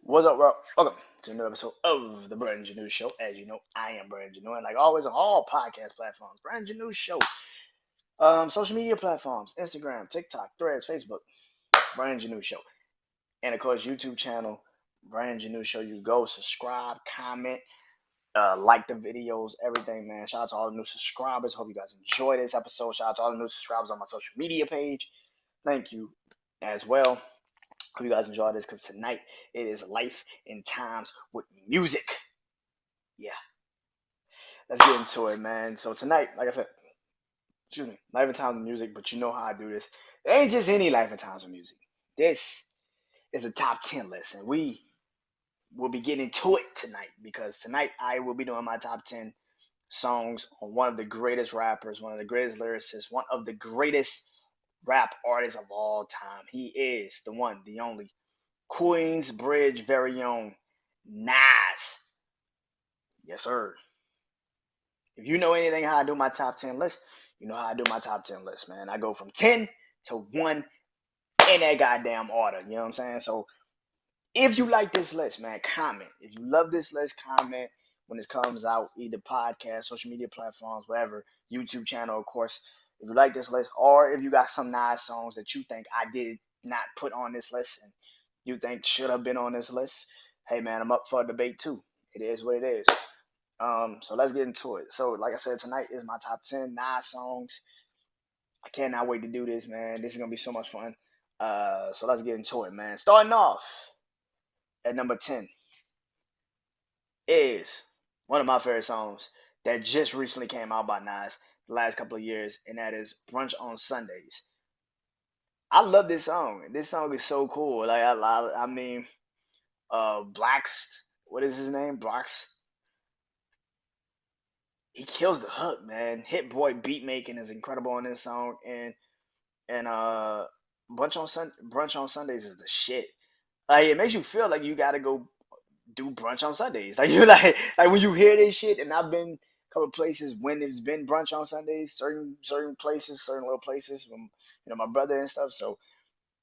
What's up, bro? Welcome to another episode of the BrandonJaneauShow. As you know, I am BrandonJaneau, and like always on all podcast platforms, BrandonJaneauShow. Social media platforms, Instagram, TikTok, Threads, Facebook, BrandonJaneauShow. And of course, YouTube channel, BrandonJaneauShow. You go, subscribe, comment, like the videos, everything, man. Shout out to all the new subscribers. Hope you guys enjoy this episode. Shout out to all the new subscribers on my social media page. Thank you as well. Hope you guys enjoy this because tonight it is life in times with music. Yeah, let's get into it, man. So tonight, like I said, excuse me, life in times with music, but you know how I do this. It ain't just any life in times with music. This is a top 10 list, and we will be getting to it tonight because tonight I will be doing my top 10 songs on one of the greatest rappers, one of the greatest lyricists, one of the greatest rap artists of all time. He is the one, the only Queensbridge very own Nas. Yes, sir. If you know anything how I do my top 10 list, you know how I do my top 10 list, man. I go from 10 to 1 in that goddamn order. You know what I'm saying? So if you like this list, man, comment. If you love this list, comment when it comes out, either podcast, social media platforms, whatever, YouTube channel, of course. If you like this list, or if you got some nice songs that you think I did not put on this list and you think should have been on this list, hey man, I'm up for a debate too. It is what it is. So let's get into it. So, like I said, tonight is my top 10 nice songs. I cannot wait to do this, man. This is gonna be so much fun. So let's get into it, man. Starting off at number 10 is one of my favorite songs that just recently came out by Nas the last couple of years, and that is Brunch on Sundays. I love this song. This song is so cool. Like I mean, Blacks. What is his name? Blacks. He kills the hook, man. Hit Boy beat making is incredible on this song, and Brunch on Sundays is the shit. Like it makes you feel like you gotta go do brunch on Sundays. Like you like when you hear this shit, and I've been a couple places when it's been brunch on Sundays, certain places, certain little places from my brother and stuff. So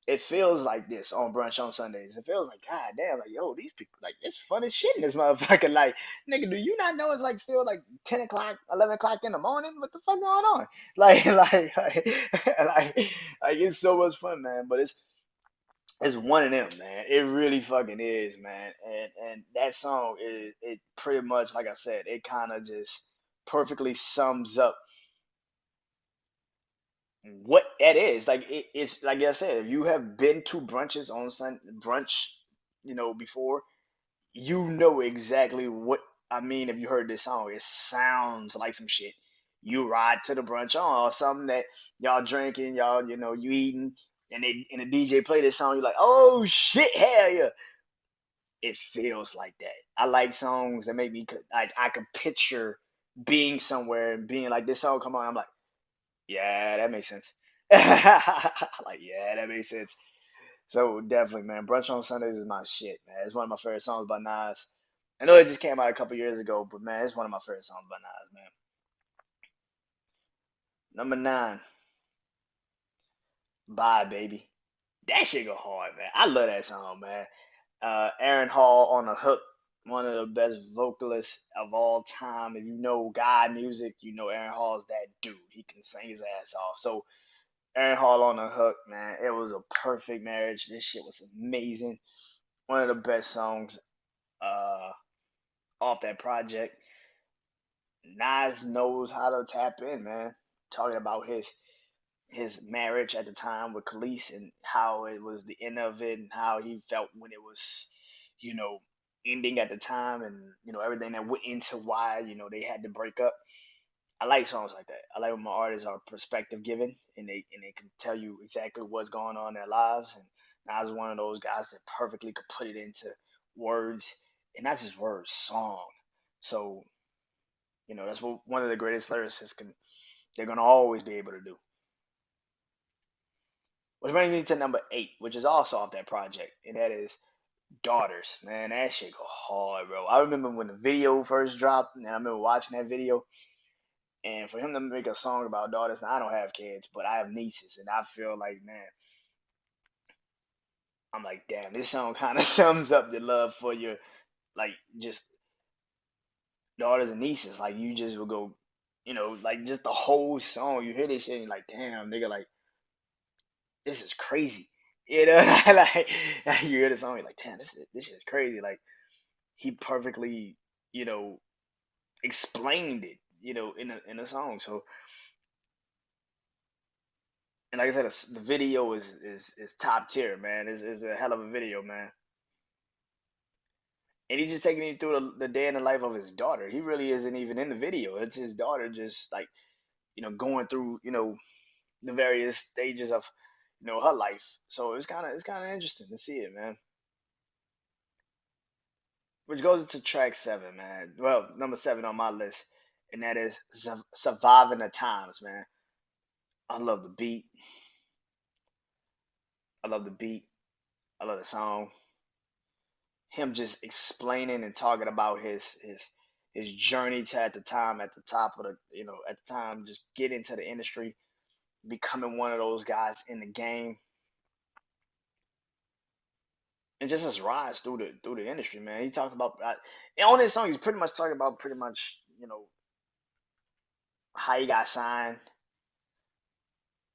it feels like this on brunch on Sundays. It feels like God damn, like yo, these people like it's fun as shit in this motherfucker. Like nigga, do you not know it's like still like 10 o'clock, 11 o'clock in the morning? What the fuck going on? Like it's so much fun, man. But it's one of them, man. It really fucking is, man. And that song is it pretty much like I said, it kind of just perfectly sums up what that is. Like it's like I said, if you have been to brunches on brunch, before, you know exactly what I mean. If you heard this song, it sounds like some shit you ride to the brunch on, or something that y'all drinking, y'all, you eating, and the DJ play this song, you're like, oh shit, hell yeah. It feels like that. I like songs that make me like I could picture being somewhere and being like this song come on. I'm like, yeah, that makes sense. Like, yeah, that makes sense. So definitely, man, Brunch on Sundays is my shit, man. It's one of my favorite songs by Nas. I know it just came out a couple years ago, but man, it's one of my favorite songs by Nas, man. Number 9, Bye Baby. That shit go hard, man. I love that song, man. Aaron Hall on the hook, one of the best vocalists of all time. If you know God music, you know Aaron Hall's that dude. He can sing his ass off. So Aaron Hall on the hook, man. It was a perfect marriage. This shit was amazing. One of the best songs uh, off that project. Nas knows how to tap in, man. Talking about his marriage at the time with Khalees and how it was the end of it and how he felt when it was, you know, ending at the time and everything that went into why they had to break up. I like songs like that. I like when my artists are perspective given and they can tell you exactly what's going on in their lives. And Nas is one of those guys that perfectly could put it into words and not just words, song. So that's what one of the greatest lyricists can. They're gonna always be able to do. Which brings me to number 8, which is also off that project, and that is Daughters. Man, that shit go hard, bro. I remember when the video first dropped, and I remember watching that video. And for him to make a song about daughters, now I don't have kids, but I have nieces, and I feel like, man, I'm like, damn, this song kind of sums up the love for your like just daughters and nieces. Like you just will go, like just the whole song. You hear this shit and you're like, damn, nigga, like this is crazy. Like you hear the song, you're like, damn, this shit is crazy. Like he perfectly, you know, explained it, in a song. So, and like I said, the video is top tier, man. Is a hell of a video, man. And he's just taking you through the day in the life of his daughter. He really isn't even in the video. It's his daughter just like, going through, the various stages of, her life. So it's kind of interesting to see it, man. Which goes into track seven, man. Well, number seven on my list, and that is "Surviving the Times," man. I love the beat. I love the beat. I love the song. Him just explaining and talking about his journey to at the time at the top of the at the time just get into the industry, becoming one of those guys in the game, and just his rise through the industry, man. He talks about and on this song. He's pretty much talking about pretty much how he got signed,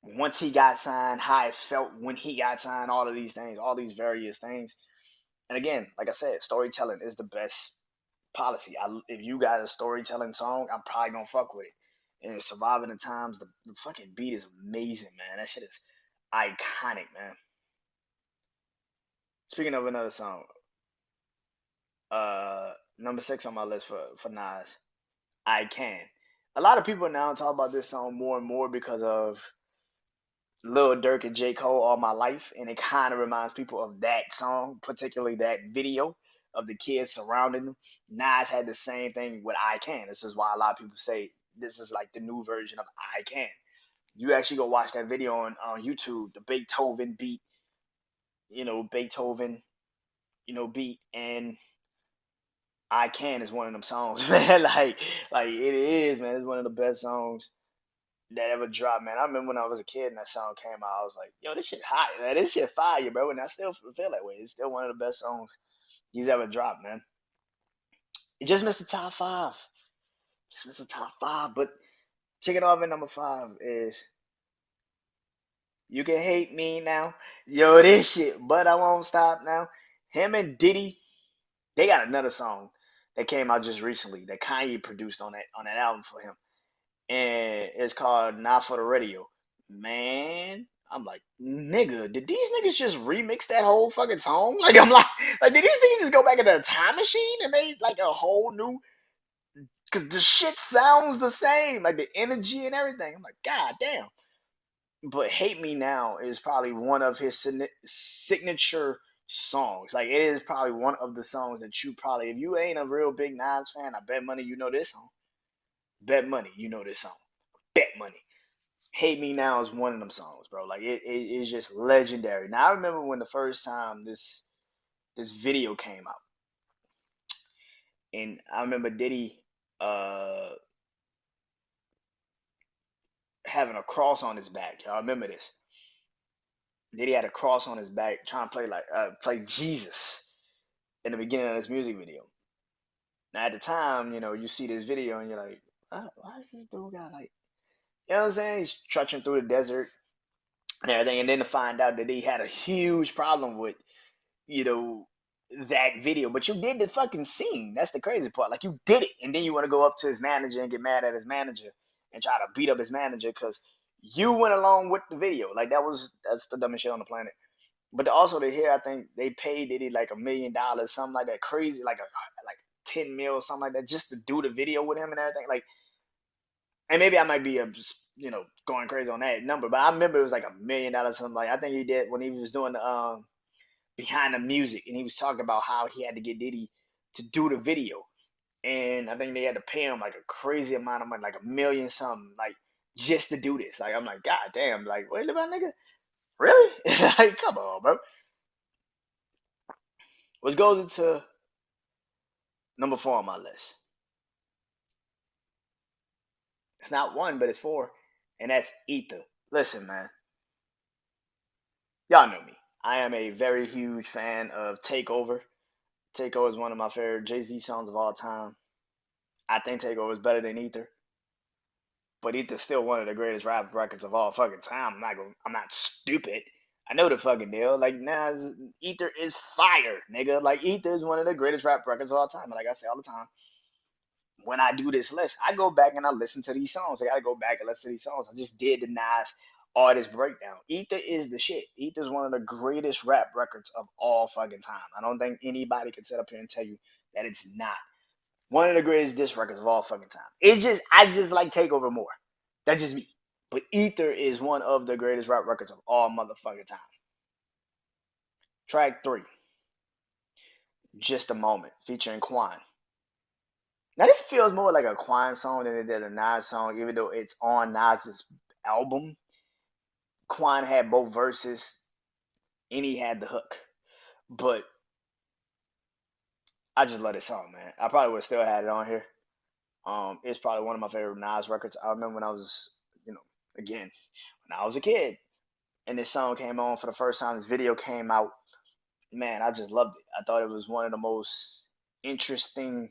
once he got signed, how it felt when he got signed, all of these things, all these various things. And again, like I said, storytelling is the best policy. If you got a storytelling song, I'm probably gonna fuck with it. And Surviving the Times, the fucking beat is amazing, man. That shit is iconic, man. Speaking of another song, number six on my list for Nas, I Can. A lot of people now talk about this song more and more because of Lil Durk and J. Cole All My Life, and it kind of reminds people of that song, particularly that video of the kids surrounding them. Nas had the same thing with I Can. This is why a lot of people say this is like the new version of I Can. You actually go watch that video on YouTube, the Beethoven beat, Beethoven, beat, and I Can is one of them songs, man. like it is, man. It's one of the best songs that ever dropped, man. I remember when I was a kid and that song came out, I was like, yo, this shit hot, man. This shit fire, bro. And I still feel that way. It's still one of the best songs he's ever dropped, man. It just missed the top five. Just missed the top five. But kicking off at number five is You Can Hate Me Now. Yo, this shit, but I won't stop now. Him and Diddy, they got another song that came out just recently that Kanye produced on that album for him. And it's called Not for the Radio. Man, I'm like, nigga, did these niggas just remix that whole fucking song? Like, I'm like, did these niggas just go back in a time machine and made like a whole new? Because the shit sounds the same, like the energy and everything. I'm like, god damn. But Hate Me Now is probably one of his signature songs. Like, it is probably one of the songs that you probably, if you ain't a real big Nas fan, I bet money you know this song. Bet money you know this song. Bet money. Hate Me Now is one of them songs, bro. Like it is just legendary. Now I remember when the first time this video came out, and I remember Diddy uh having a cross on his back. Y'all remember this? Diddy had a cross on his back trying to play Jesus in the beginning of this music video. Now at the time, you see this video and you're like, why is this dude got like, you know what I'm saying? He's trudging through the desert and everything, and then to find out that he had a huge problem with you know, that video. But you did the fucking scene. That's the crazy part. Like you did it, and then you want to go up to his manager and get mad at his manager and try to beat up his manager because you went along with the video. Like that's the dumbest shit on the planet. But also to hear, I think they paid Diddy like $1 million, something like that, crazy, like 10 mil, something like that, just to do the video with him and everything. Like, and maybe I might be just going crazy on that number, but I remember it was like $1 million, something like I think he did when he was doing the behind the music, and he was talking about how he had to get Diddy to do the video, and I think they had to pay him like a crazy amount of money, like a million something, like just to do this. Like I'm like, god damn, like wait a minute, nigga, really? Like come on, bro. Which goes into number four on my list. It's not one, but it's four, and that's Ether. Listen, man, y'all know me. I am a very huge fan of Takeover. Takeover is one of my favorite Jay-Z songs of all time. I think Takeover is better than Ether, but Ether's still one of the greatest rap records of all fucking time. I'm not stupid. I know the fucking deal. Like now, Ether is fire, nigga. Like Ether is one of the greatest rap records of all time. Like I say all the time, when I do this list, I go back and I listen to these songs. I gotta go back and listen to these songs. I just did the Nas artist breakdown. Ether is the shit. Ether is one of the greatest rap records of all fucking time. I don't think anybody can sit up here and tell you that it's not. One of the greatest diss records of all fucking time. I just like Takeover more. That's just me. But Ether is one of the greatest rap records of all motherfucking time. Track 3, Just a Moment, featuring Quan. Now this feels more like a Quan song than it did a Nas song, even though it's on Nas's album. Quan had both verses and he had the hook. But I just love this song, man. I probably would have still had it on here. It's probably one of my favorite Nas records. I remember when I was, again, when I was a kid and this song came on for the first time, this video came out, man, I just loved it. I thought it was one of the most interesting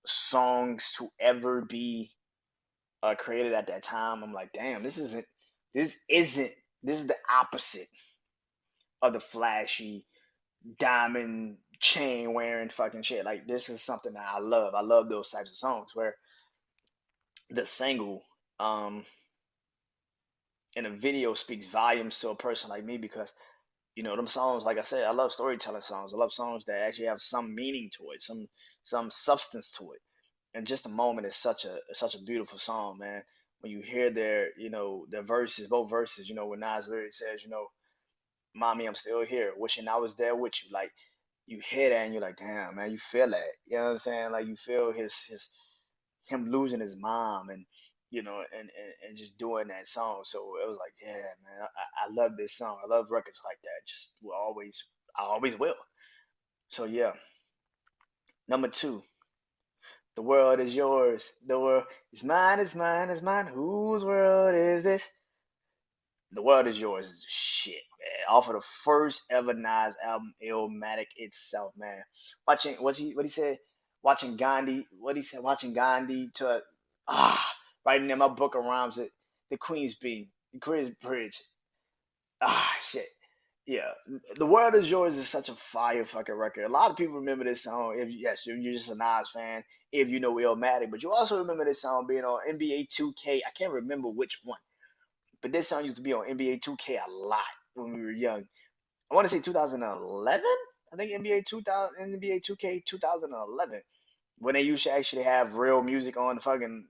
songs to ever be created at that time. I'm like, damn, this isn't, this is the opposite of the flashy diamond chain wearing fucking shit. Like, this is something that I love. I love those types of songs where the single, um, in a video speaks volumes to a person like me because them songs, like I said, I love storytelling songs. I love songs that actually have some meaning to it, some substance to it. And Just a Moment is such a beautiful song, man. When you hear their verses, both verses, when Nas literally says, "Mommy, I'm still here, wishing I was there with you." Like you hear that and you're like, damn, man, you feel that. You know what I'm saying? Like you feel his him losing his mom and and just doing that song. So it was like, yeah, man, I love this song. I love records like that. Just will always, I always will. So yeah, number 2, The World Is Yours. The world is mine, is mine, is mine. Whose world is this? The World Is Yours is shit, man. Off of the first ever Nas album, Illmatic itself, man. Watching what he said, watching Gandhi, what he said, watching Gandhi to writing in my book of rhymes at the Queen's Bean, the Queen's Bridge. Shit. Yeah, The World Is Yours is such a fire fucking record. A lot of people remember this song. If yes, you're just a Nas fan, if you know Illmatic, but you also remember this song being on NBA 2K. I can't remember which one, but this song used to be on NBA 2K a lot when we were young. I want to say 2011. I think NBA 2000, NBA 2K 2011, when they used to actually have real music on the fucking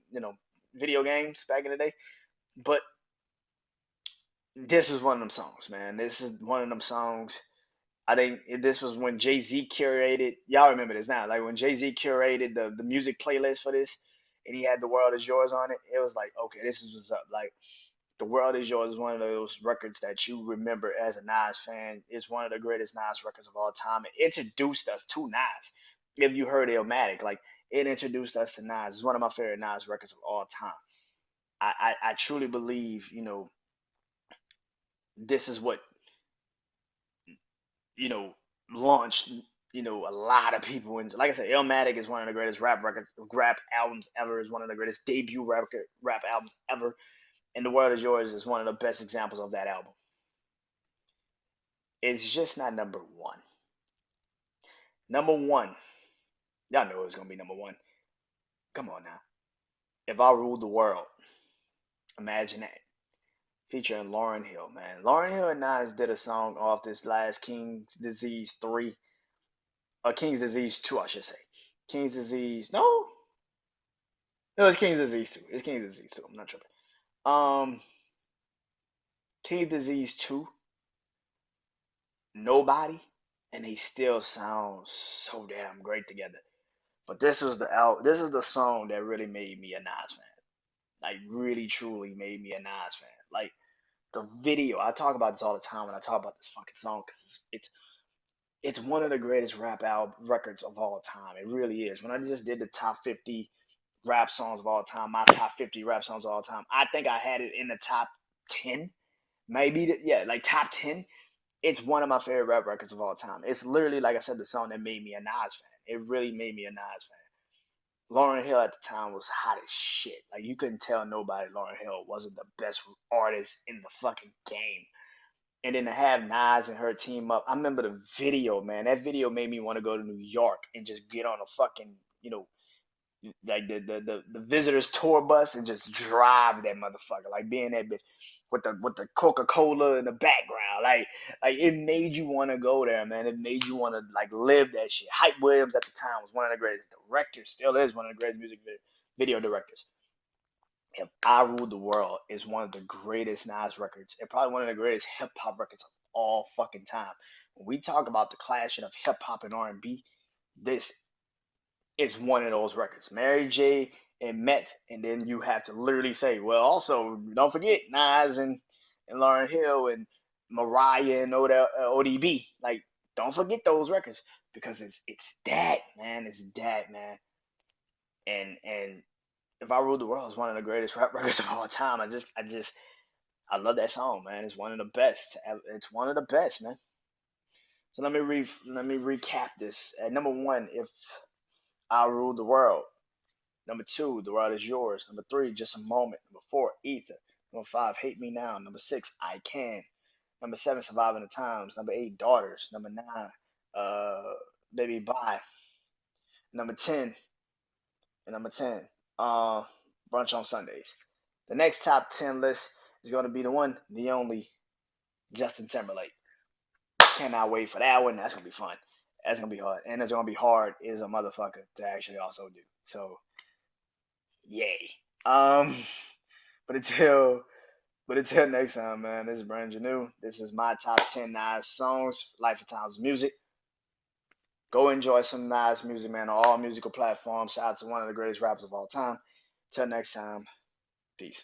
video games back in the day. But this was one of them songs, man. This is one of them songs. I think this was when Jay Z curated. Y'all remember this now? Like when Jay Z curated the music playlist for this, and he had "The World Is Yours" on it. It was like, okay, this is what's up. Like "The World Is Yours" is one of those records that you remember as a Nas fan. It's one of the greatest Nas records of all time. It introduced us to Nas. If you heard Illmatic, like it introduced us to Nas. It's one of my favorite Nas records of all time. I truly believe, this is what, you know, launched, a lot of people into. Like I said, Illmatic is one of the greatest rap albums ever. Is one of the greatest debut rap albums ever. And The World Is Yours is one of the best examples of that album. It's just not number one. Number one, y'all know it's gonna be number one. Come on now. If I Ruled the World, imagine that. Featuring Lauryn Hill, man. Lauryn Hill and Nas did a song off this last King's Disease 3, or King's Disease 2, I should say. King's Disease, no, no, it's King's Disease 2. It's King's Disease 2. I'm not tripping. Um, King's Disease 2, Nobody, and they still sound so damn great together. But this is the song that really made me a Nas fan. Like really truly made me a Nas fan. Like the video, I talk about this all the time when I talk about this fucking song because it's one of the greatest rap album records of all time. It really is. When I just did the top 50 rap songs of all time, my top 50 rap songs of all time, I think I had it in the top 10, maybe. Yeah, like top 10. It's one of my favorite rap records of all time. It's literally, like I said, the song that made me a Nas fan. It really made me a Nas fan. Lauryn Hill at the time was hot as shit. Like you couldn't tell nobody Lauryn Hill wasn't the best artist in the fucking game. And then to have Nas and her team up, I remember the video, man. That video made me want to go to New York and just get on a fucking, like the visitors tour bus and just drive that motherfucker, like being that bitch with the Coca Cola in the background, like it made you want to go there, man. It made you want to like live that shit. Hype Williams at the time was one of the greatest directors, still is one of the greatest music video directors. If I Ruled the World is one of the greatest Nas records and probably one of the greatest hip hop records of all fucking time. When we talk about the clashing of hip hop and R&B, this is one of those records. Mary J and Meth, and then you have to literally say, well, also don't forget Nas and Lauryn Hill and Mariah and ODB. Like, don't forget those records because it's that, man. It's that, man. And If I Ruled the World is one of the greatest rap records of all time. I love that song, man. It's one of the best. It's one of the best, man. So let me recap this. At number one, If I Ruled the World. Number two, The World Is Yours. Number three, Just a Moment. Number four, Ether. Number five, Hate Me Now. Number six, I Can. Number seven, Surviving the Times. Number eight, Daughters. Number nine, uh, Baby Bye. Number 10, and number 10, uh, Brunch on Sundays. The next top 10 list is going to be the one, the only, Justin Timberlake. Cannot wait for that one. That's going to be fun. That's going to be hard. And it's going to be hard is a motherfucker to actually also do. So, yay. Um, but until But until next time, man, this is Brandon Janeau. This is my top 10 Nas songs, Life of Times music. Go enjoy some Nas music, man, on all musical platforms. Shout out to one of the greatest rappers of all time. Till next time, peace.